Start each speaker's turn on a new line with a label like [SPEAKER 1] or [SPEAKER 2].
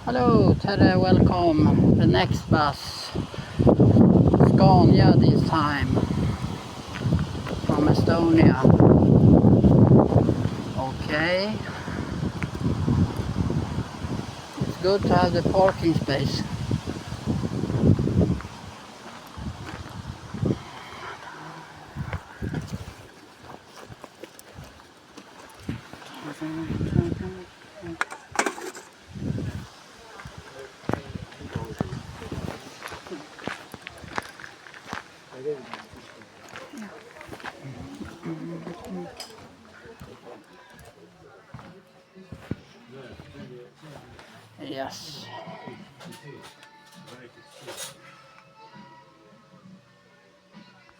[SPEAKER 1] Hello Tere, welcome. The next bus, Scania this time, from Estonia. Okay, it's good to have the parking space. Yes.